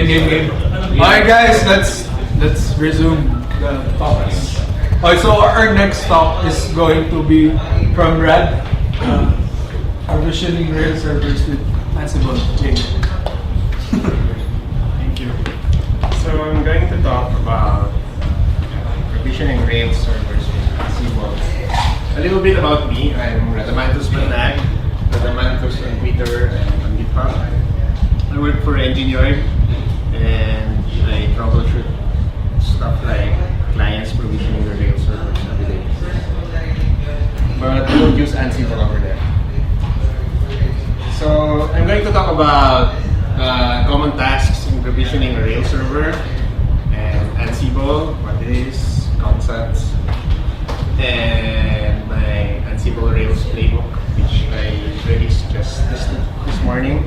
Game. Alright guys, let's resume the talks. Alright, so our next talk is going to be from Brad, provisioning Rails servers with Ansible. Thank you. So I'm going to talk about provisioning Rails servers with Ansible. A little bit about me. I'm Radamantus Batnag, Radamantus on Twitter and on GitHub. I work for Engineer and I troubleshoot stuff like clients provisioning the Rails servers every day. But we don't use Ansible over there. So I'm going to talk about common tasks in provisioning a Rails server and Ansible, what it is, concepts, and my Ansible Rails playbook, which I released just this morning,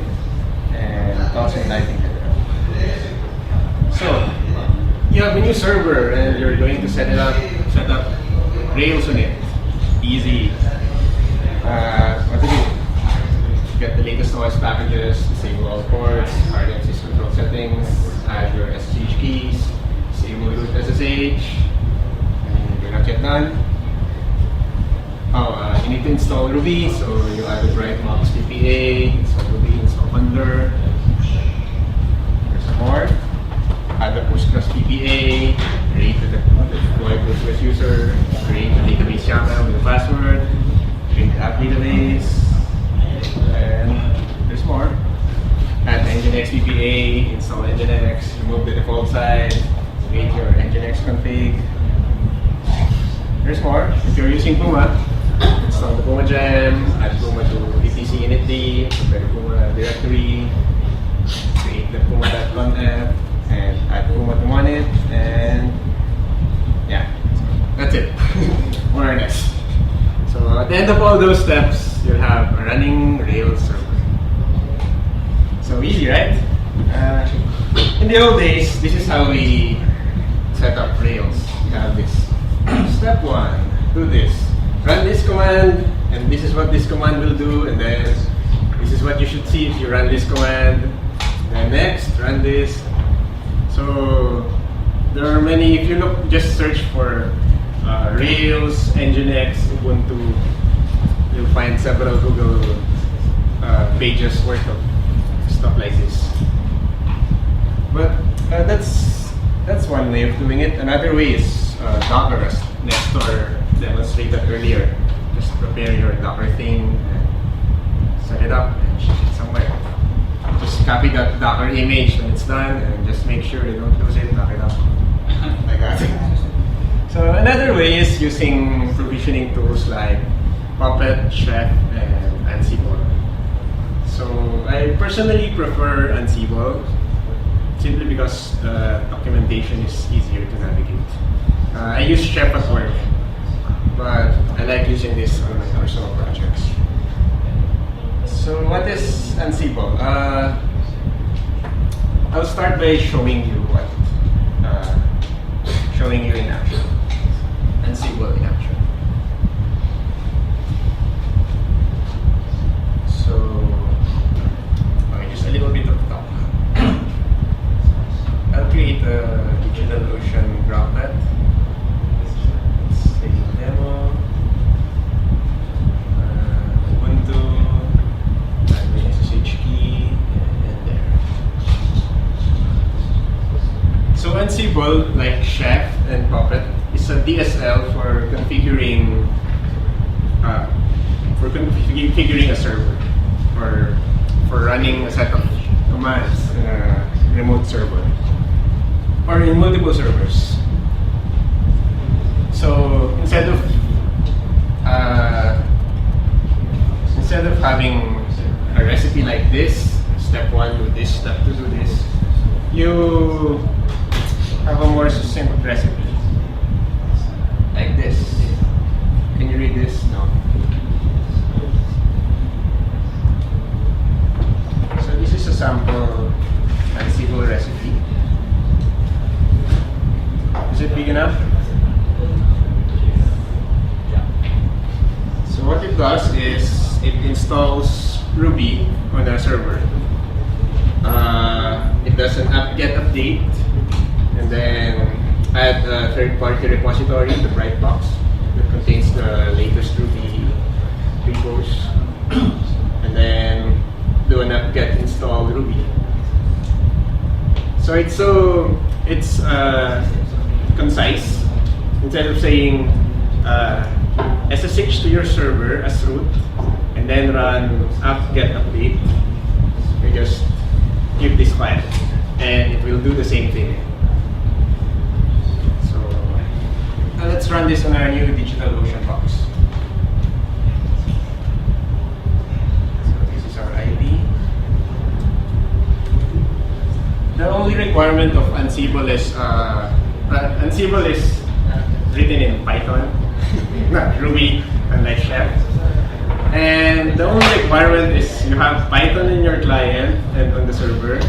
and thoughts and lighting. So you have a new server and you're going to set up Rails on it. Easy. What to do? Get the latest OS packages, disable all ports, harden system control settings, add your SSH keys, disable root SSH, and you're not yet done. You need to install Ruby, so you add the right Mox PPA, install Ruby, install Thunder. There's some more. Add the Postgres PPA, create the deploy Postgres user, create the database YAML with a password, create the app database, and there's more. Add the Nginx PPA, install Nginx, remove the default site, create your Nginx config. There's more. If you're using Puma, install the Puma gem, add Puma to etc initd, prepare the Puma directory, create the Puma.conf app, and add Puma to Monit, and yeah, so that's it, more or less. So at the end of all those steps, you'll have a running Rails server. So easy, right? In the old days, this is how we set up Rails. You have this. Step 1, do this. Run this command, and this is what this command will do, and then this is what you should see if you run this command. Then next, run this. So there are many. If you look, just search for Rails, Nginx, Ubuntu, you'll find several Google pages worth of stuff like this. But that's one way of doing it. Another way is Docker, as Nestor demonstrated earlier. Just prepare your Docker thing and set it up and ship it somewhere. Just copy that Docker image when it's done and just make sure you don't lose it, lock it up. Like that. So another way is using provisioning tools like Puppet, Chef, and Ansible. So I personally prefer Ansible simply because the documentation is easier to navigate. I use Chef at work, but I like using this on my personal projects. So what is Ansible? I'll start by showing you in action. Ansible in action. So, okay, just a little bit of talk. I'll create a DigitalOcean droplet. Save demo. Ubuntu. Add my SSH key, and there. So Ansible, like Chef and Puppet, is a DSL for configuring a server, or for running a set of commands in a remote server or in multiple servers. So instead of having a recipe like this, step 1 do this, step 2 do this, you have a more succinct recipe like this. Can you read this? No. So this is a sample Ansible recipe. Is it big enough? So what it does is it installs Ruby on a server. It does an apt-get update, and then add a third-party repository, the bright box, that contains the latest Ruby repos, and then do an apt-get install Ruby. So it's concise. Instead of saying SSH to your server as root, and then run apt-get update, you just give this file, and it will do the same thing. So let's run this on our new DigitalOcean box. So this is our ID. The only requirement of Ansible is written in Python, not Ruby, unlike Chef. And the only requirement is you have Python in your client and on the server,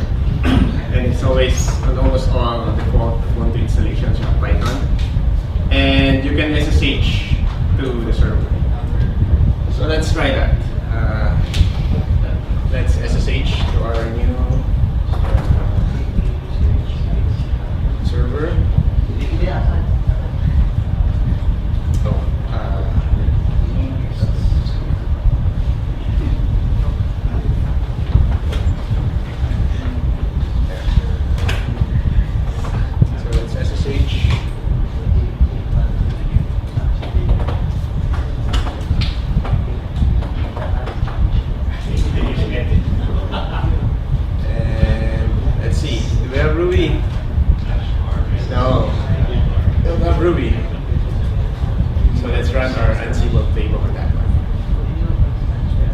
and it's always on almost all default Ubuntu installations you have Python, and you can SSH to the server. So let's try that. Let's SSH to our new server. Ruby. So let's run our Ansible playbook on that one.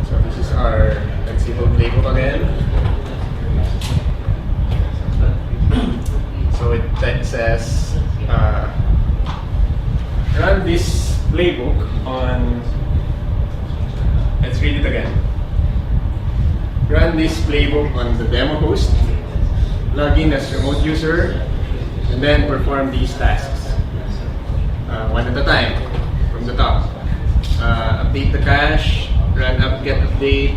So this is our Ansible playbook again. So it says run this playbook on, let's read it again. Run this playbook on the demo host, log in as remote user, and then perform these tasks. One at a time, from the top. Update the cache, run apt-get update,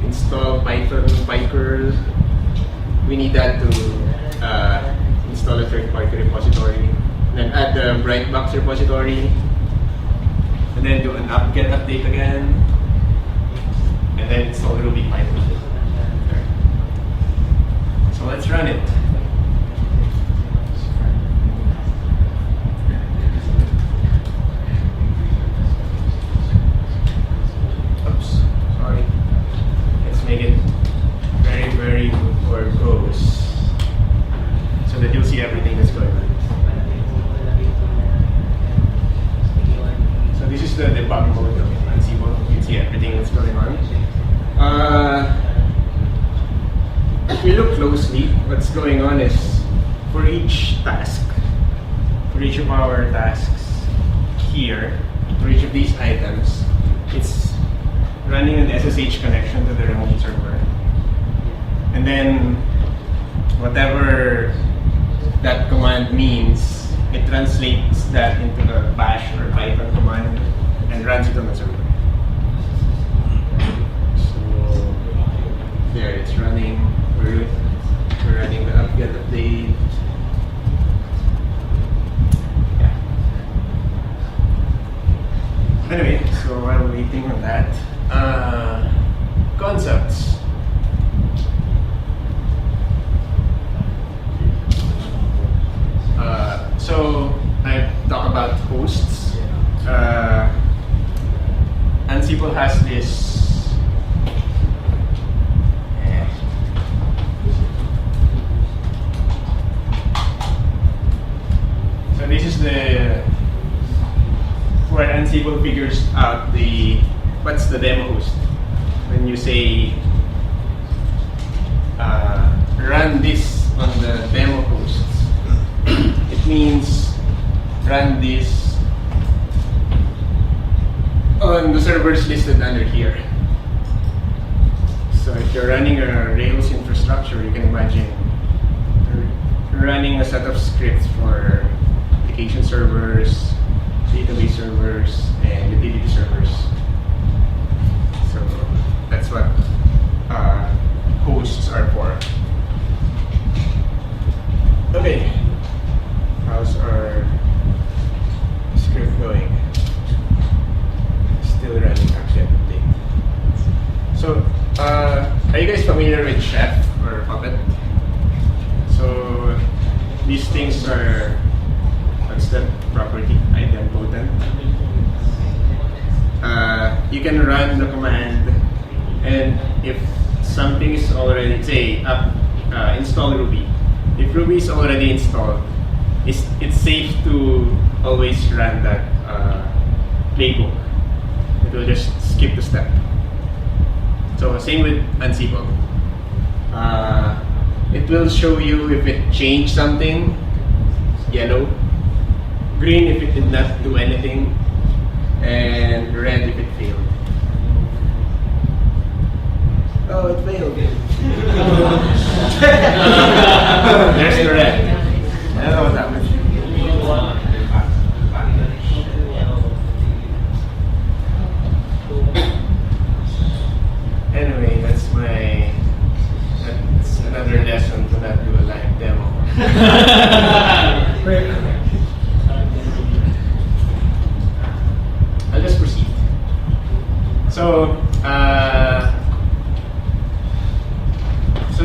install Python PyCurl. We need that to install a third-party repository. Then add the Brightbox repository, and then do an apt-get update again, and then install Ruby Python. So let's run it. Make it very before it goes, so that you'll see everything that's going on. So this is the debug mode of Ansible. You can see everything that's going on. If we look closely, what's going on is for each task, for each of our tasks here, for each of these items, it's running an SSH connection to the remote server. And then whatever that command means, it translates that into the bash or Python command and runs it on the server. So there, it's running. We're running the apt-get update. Yeah. Anyway, so while waiting on that, concepts. So I talk about hosts. Ansible has this so this is the where Ansible figures out what's the demo host. When you say run this on the demo hosts, it means run this on the servers listed under here. So if you're running a Rails infrastructure, you can imagine running a set of scripts for application servers, database servers, and utility servers. So that's what hosts are for. Are you guys familiar with Chef or Puppet? So these things are, what's the property? Idempotent. You can run the command, and if something is already, say, install Ruby. If Ruby is already installed, it's safe to always run that playbook. It will just skip the step. So same with Ansible. It will show you if it changed something, yellow, green if it did not do anything, and red if it failed. Oh, it failed. There's the red. I don't know what happened. Anyway, that's another lesson to not do a live demo. I'll just proceed. So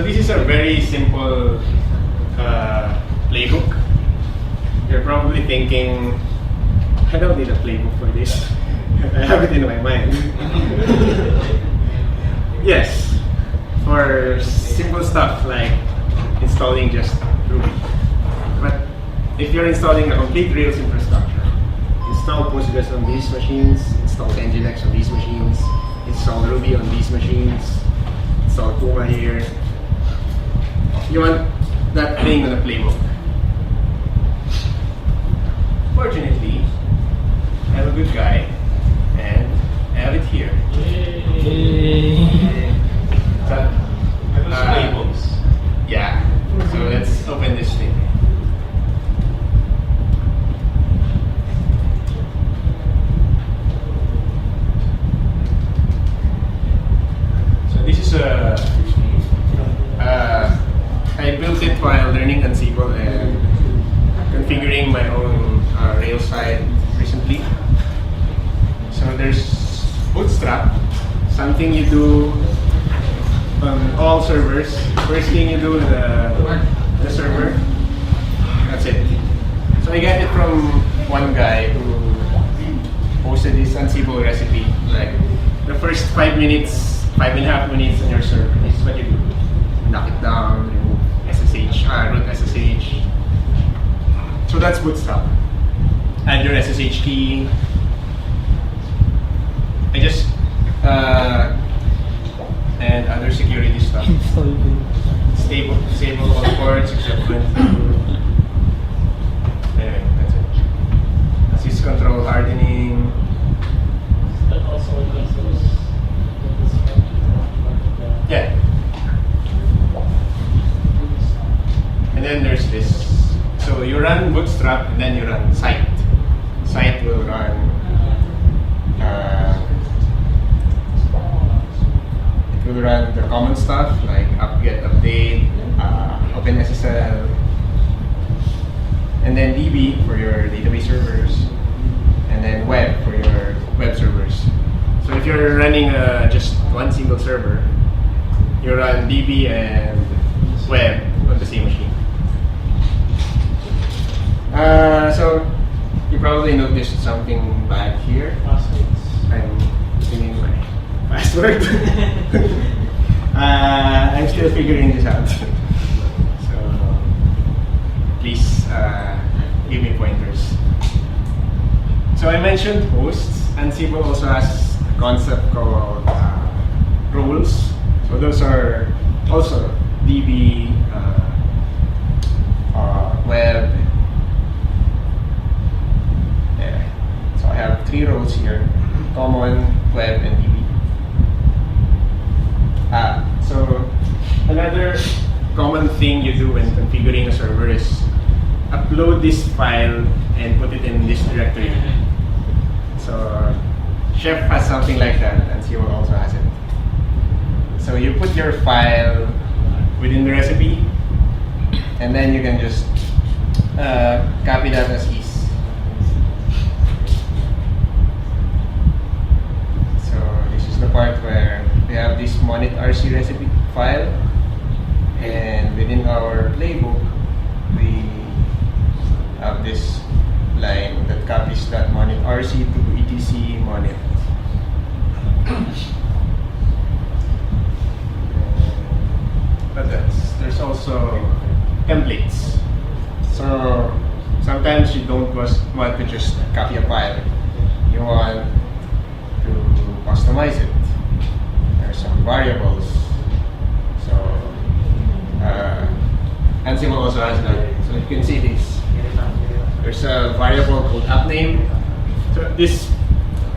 this is a very simple playbook. You're probably thinking, I don't need a playbook for this. I have it in my mind. Yes, for simple stuff like installing just Ruby. But if you're installing a complete Rails infrastructure, install Postgres on these machines, install Nginx on these machines, install Ruby on these machines, install Puma here. You want that thing on a playbook. Fortunately, I'm a good guy and I have it here. Playbooks. Yeah. So let's open this thing. So this is I built it while learning Ansible and configuring my own Rails side recently. So there's Bootstrap, something you do on all servers. First thing you do with the server, that's it. So I got it from one guy who posted this Ansible recipe. Like the first 5 minutes, 5.5 minutes on your server, this is what you do. Knock it down, remove SSH, root SSH. So that's Bootstrap. Add your SSH key. I just and other security stuff. Disable all ports except when. Anyway, that's it. Syscontrol hardening. Yeah. And then there's this. So you run Bootstrap and then you run Site. Site will run. It will run the common stuff like apt-get, update, OpenSSL, and then DB for your database servers, and then web for your web servers. So if you're running just one single server, you run DB and web on the same machine. So you probably noticed something bad here. I'm using my password. I'm still figuring this out. So please give me pointers. So I mentioned hosts. Ansible also has a concept called roles. So those are also DB, web. Yeah. So I have 3 roles here: common, web, and DB. So another common thing you do when configuring a server is upload this file and put it in this directory. So Chef has something like that, and Ansible also has it. So you put your file within the recipe, and then you can just copy that as is. So this is the part where we have this monit RC recipe file, and within our playbook, we have this line that copies that monit RC to etc monit. But there's also templates. So sometimes you don't want to just copy a file. You want to customize it. There's some variables. So Ansible also has that. So you can see this. There's a variable called app name. So this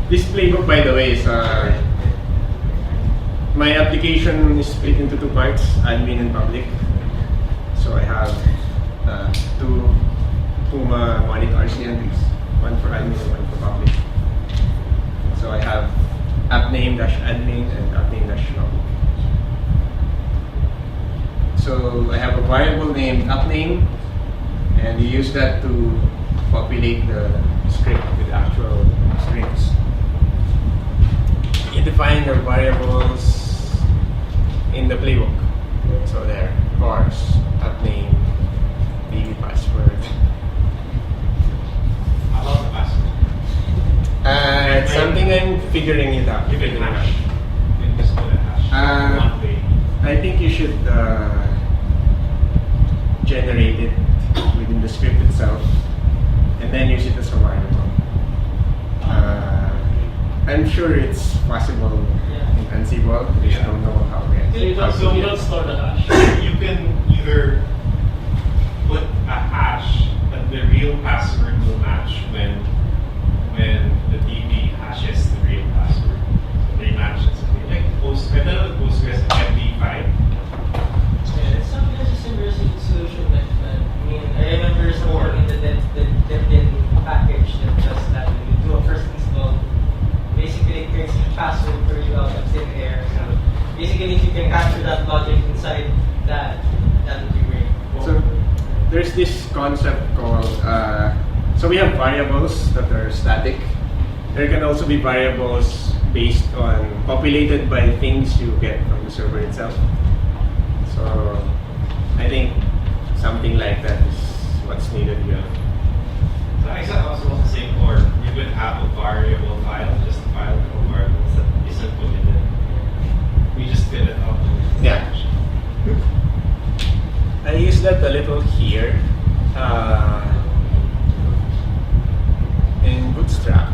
playbook, by the way, is my application is split into two parts, admin and public. So I have two Puma monit RC entries, one for admin and one for public. So I have app name -admin and app name -public. So I have a variable named app name, and you use that to populate the script with actual strings. You define the variables in the playbook. So there, course, app name, baby password. How about the password? It's something I'm figuring it out. You can hash. You can just put a hash. One way. I think you should generate it within the script itself, and then use it as a variable. I'm sure it's possible in Ansible. I just don't know how yet. So you don't store the hash. You can either put a hash, but the real password will match when the DB hashes the real password. So they match it. Like Postgres, I don't know Postgres MD5. Yeah, it's not just a simple solution like that. I mean, I remember something in the Debian package that does that. When you do a first install, basically it creates a password for you out of thin air. So basically, if you can capture that logic inside that would be great. So there's this concept called, so we have variables that are static. There can also be variables based on, populated by things you get from the server itself. So I think something like that is what's needed here. So I also want to say, or you would have a variable file, just a file of variables that isn't committed. We just fill it out. Yeah. I use that a little here in Bootstrap.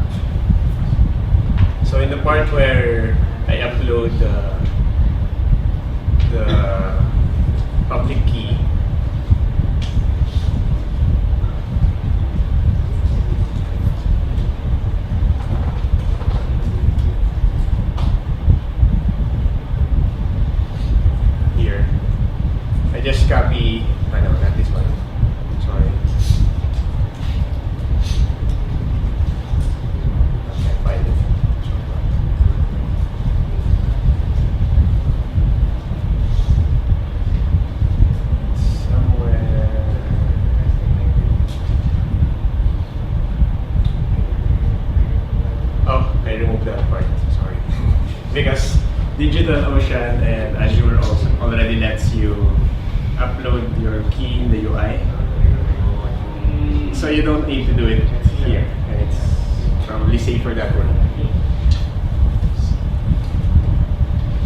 So in the part where I upload the public key, here, I just copy, no, not this one, sorry. I can't find it. I removed that part, sorry. Because DigitalOcean and Azure also already lets you upload your key in the UI. So you don't need to do it here, and it's probably safer that way.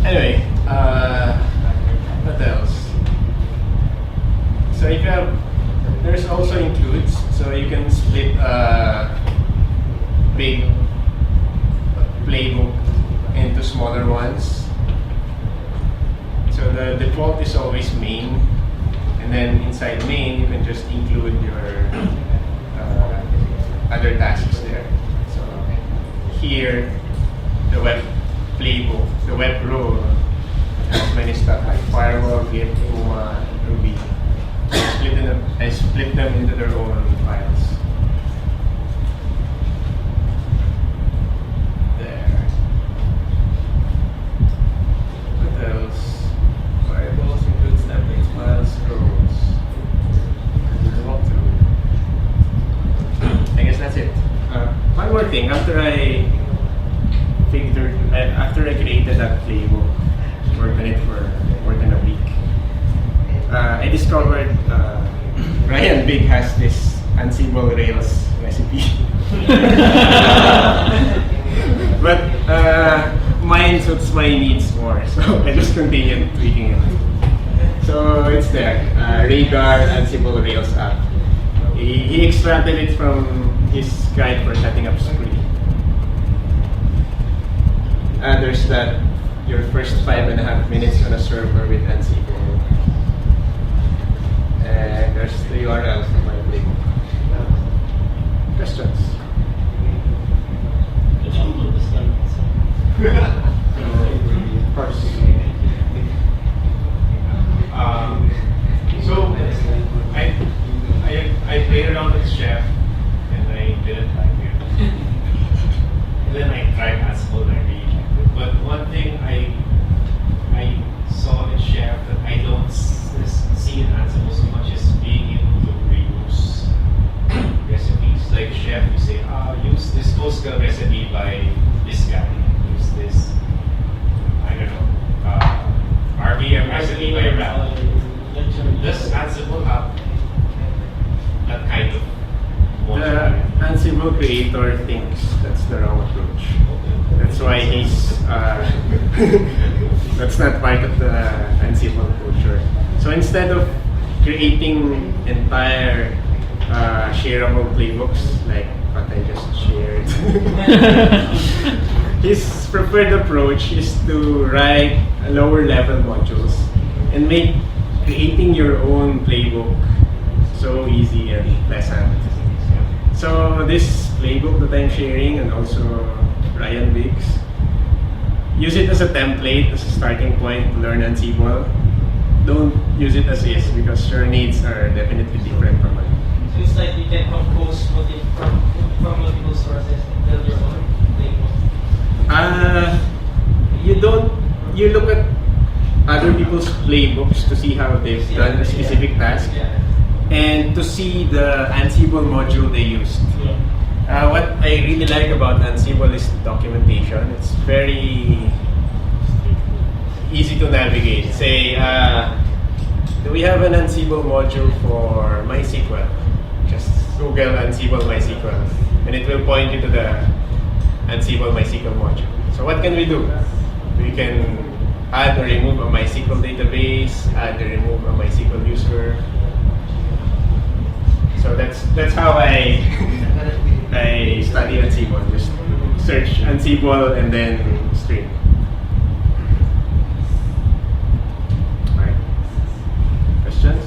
Anyway, what else? So if you have, there's also includes, so you can split a big playbook into smaller ones. So the default is always main, and then inside main you can just include your other tasks there. So here, the web playbook, the web role has many stuff like firewall, Git, Puma, Ruby. I split them into their own files. One more thing, after I created that playbook, discovered Ryan Big has this Ansible Rails recipe. But mine suits my needs more, so I just continued tweaking it. So it's there, Radar Ansible Rails app. He extracted it from his guide for setting up Spree. There's that, your first 5.5 minutes on a server with Ansible. And there's the URL for my playbook. Questions? Of course. So I played around with Chef and I didn't like it. And then I tried Ansible and I really liked it. But one thing I saw in Chef that I don't see in Ansible so much is being able to reuse recipes. Like Chef, you say, use this Tosca recipe by this guy. Use this, I don't know, RBM recipe by Ralph. Does Ansible have that kind of The Ansible creator thinks that's the wrong approach. That's why he's that's not part of the Ansible culture. So instead of creating entire shareable playbooks like what I just shared, his preferred approach is to write lower level modules and make creating your own playbook so easy and pleasant. So this playbook that I'm sharing, and also Ryan Biggs, use it as a template, as a starting point to learn Ansible. Don't use it as is because your needs are definitely different from mine. So it's like you can compose from multiple sources and build your own playbook. You look at other people's playbooks to see how they've done a specific task and to see the Ansible module they used. What I really like about Ansible is the documentation. It's very easy to navigate. Say, do we have an Ansible module for MySQL? Just Google Ansible MySQL and it will point you to the Ansible MySQL module. So what can we do? We can add or remove a MySQL database, add or remove a MySQL user. So that's how I study Ansible. Just search Ansible and then stream. Alright. Questions?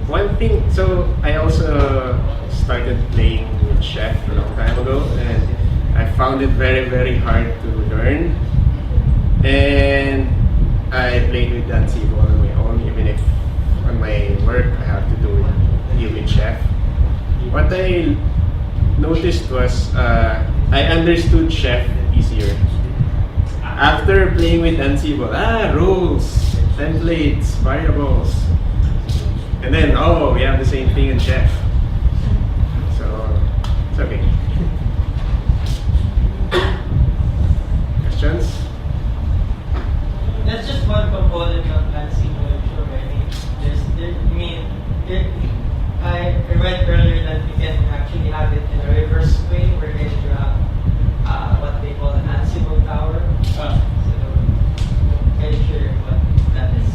One thing, so I also started playing with Chef a long time ago and I found it very, very hard to learn. And I played with Ansible on my own, even if on my work I have to deal with Chef. What I noticed was I understood Chef easier. After playing with Ansible, rules, templates, variables. And then, we have the same thing in Chef. So, it's okay. Questions? That's just one component of Ansible, I'm sure. I read earlier that you can actually have it in a reverse way, where you have what they call an Ansible tower. So, I'm sure what that is.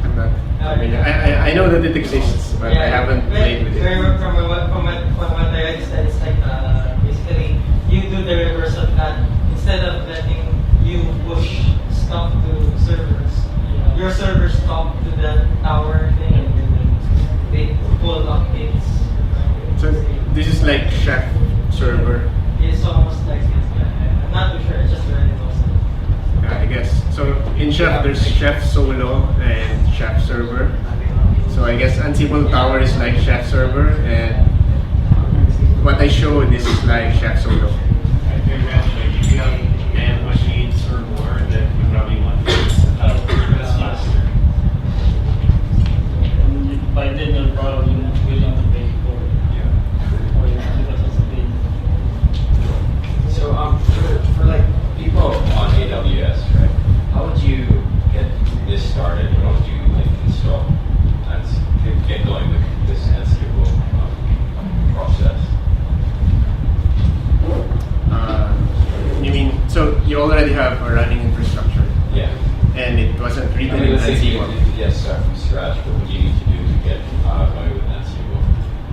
I'm not. I know that it exists, but I haven't played with it. From what I read, is that it's like basically you do the reverse of that. Instead of letting you push stuff to servers, your servers talk to the tower thing and then they pull updates. So this is like Chef server. It's almost like I'm not too sure. It's just very awesome. I guess. So in Chef there's Chef Solo and Chef server. So I guess Ansible Tower is like Chef server, and what I showed this is like Chef Solo. I think that if you have 10 machines or more, then you probably want to use that's faster. By then you're probably not willing to pay for it. Because it's a big. So for like people on AWS, right? you already have a running infrastructure Yeah. and it wasn't I written mean, in let's say you Ansible. need to start from scratch, what would you need to do to get going with Ansible?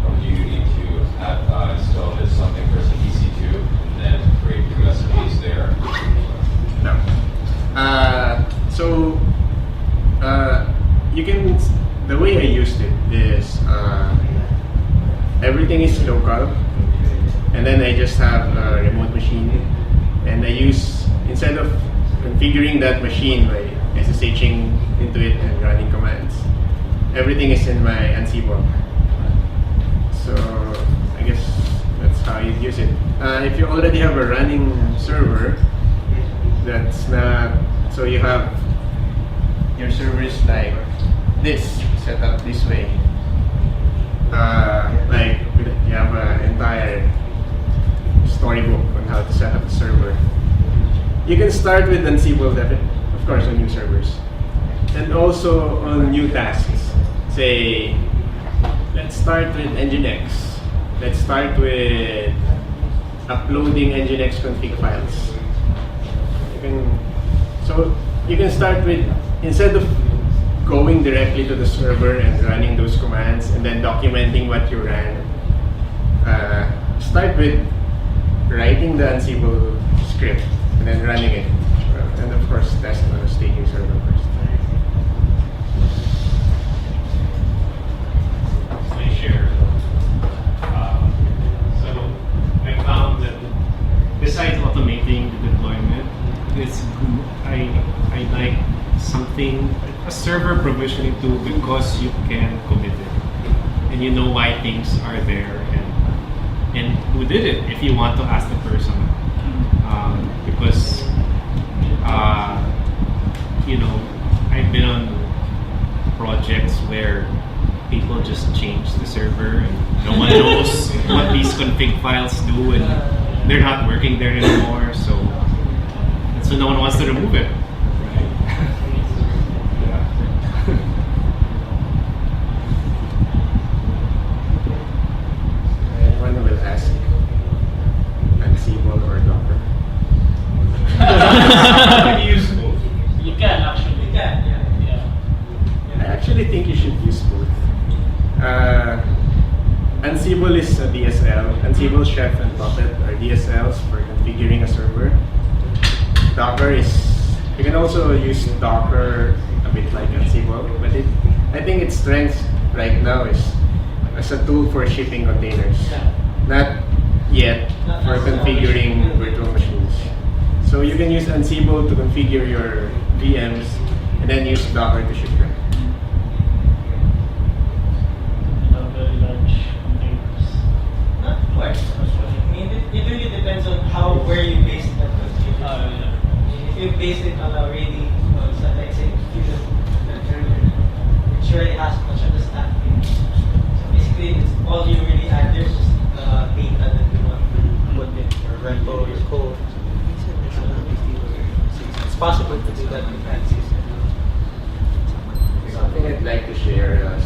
Or would you need to have install this something first in EC2 and then create the recipes there? No. You can, the way I used it is everything is local, and then I just have a remote machine, and I use, instead of configuring that machine by SSHing into it and running commands, everything is in my Ansible. So I guess that's how you use it. If you already have a running server, that's not, so you have your server is like this, set up this way. Like you have an entire storybook on how to set up a server. You can start with Ansible, of course, on new servers, and also on new tasks. Say, let's start with Nginx. Let's start with uploading Nginx config files. You can start with, instead of going directly to the server and running those commands and then documenting what you ran, start with writing the Ansible script and then running it, and of course test on a staging server first. I share. So I found that besides automating the deployment, I like something, a server provisioning tool, because you can commit it and you know why things are there and who did it if you want to ask the person, because I've been on projects where people just change the server and no one knows what these config files do, and they're not working there anymore, so no one wants to remove it. Anyone will ask Ansible or Docker? Can you use both? You can actually. You can, yeah. I actually think you should use both. Ansible is a DSL. Ansible, Chef, and Puppet are DSLs for configuring a server. Docker is, you can also use Docker a bit like Ansible, but I think its strength right now is as a tool for shipping containers, not yet for configuring virtual machines. So you can use Ansible to configure your VMs and then use Docker to ship them. Very large containers. Not quite. I mean, it really depends on where you base that configuration. If you base it on a really, like say, Fusion earlier, it surely has much of the stack. So basically, it's all you really add. There's just data that you want to put in your repo, your code. It's possible to do that with Ansible. Something I'd like to share is,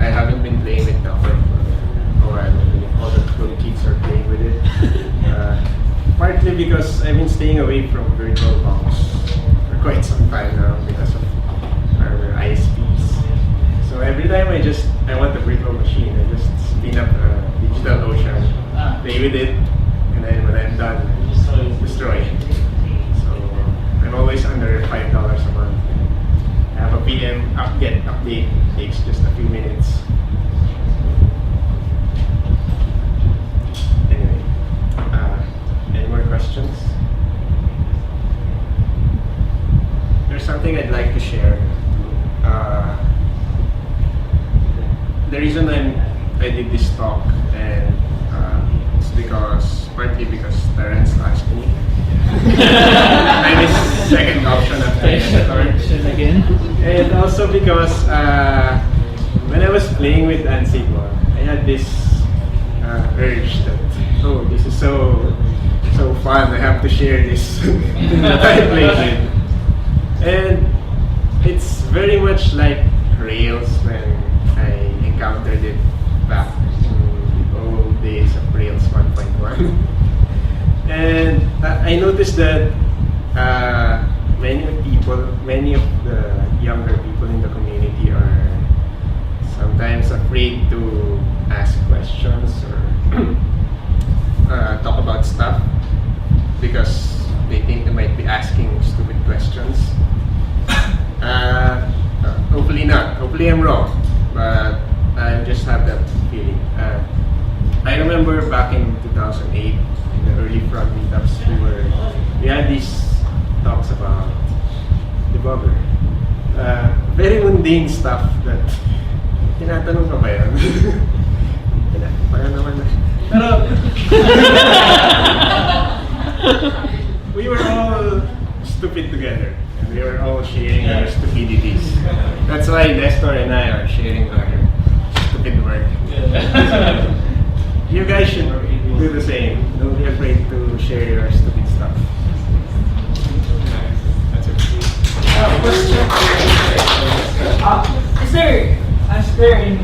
I haven't been playing with Docker for a while. All the little kids are playing with it. Partly because I've been staying away from VirtualBox for quite some time now because of our ISPs. So every time I want a virtual machine, I just spin up a DigitalOcean, play with it, and then when I'm done, destroy it. So I'm always under $5 a month. I have a PM update, takes just a few minutes. Anyway, any more questions? There's something I'd like to share. The reason I did this talk, and it's partly because Terence asked me. I'm his second option after editor. Again? And also because when I was playing with Ansible, I had this urge that, oh, this is so fun, I have to share this that I played with. And it's very much like Rails when I encountered it back in the old days of Rails 1.1. I noticed that many of the younger people in the community are sometimes afraid to ask questions or talk about stuff because they think they might be asking stupid questions. Hopefully not. Hopefully I'm wrong, but I just have that feeling. I remember back in 2008, in the early front meetups, we had these talks about debugger. Very mundane stuff that tinatanong ka ba yun? Parang naman pero we were all stupid together. And we were all sharing our stupidities. That's why Nestor and I are sharing our stupid work. You guys should do the same. Don't be afraid to share your stupid stuff. That's it. Question. Is there any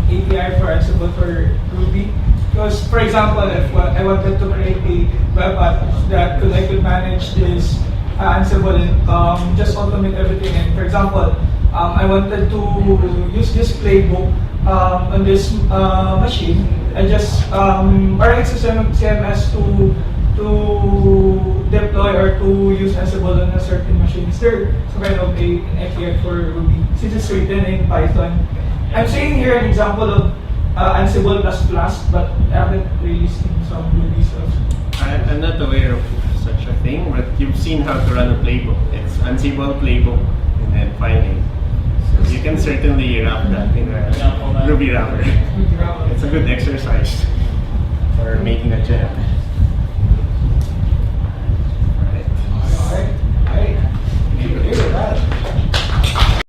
API for Ansible for Ruby? Because, for example, if I wanted to create a web app that I could manage this Ansible and just automate everything. And for example, I wanted to use this playbook on this machine. I just RX CMS to deploy or to use Ansible on a certain machine. Is there some kind of an API for Ruby since it's written in Python? I'm saying here an example of Ansible++, but I haven't really seen some Ruby stuff. I'm not aware of such a thing, but you've seen how to run a playbook. It's Ansible playbook and then filing. So you can certainly wrap that in a Ruby wrapper. It's a good exercise for making a gem.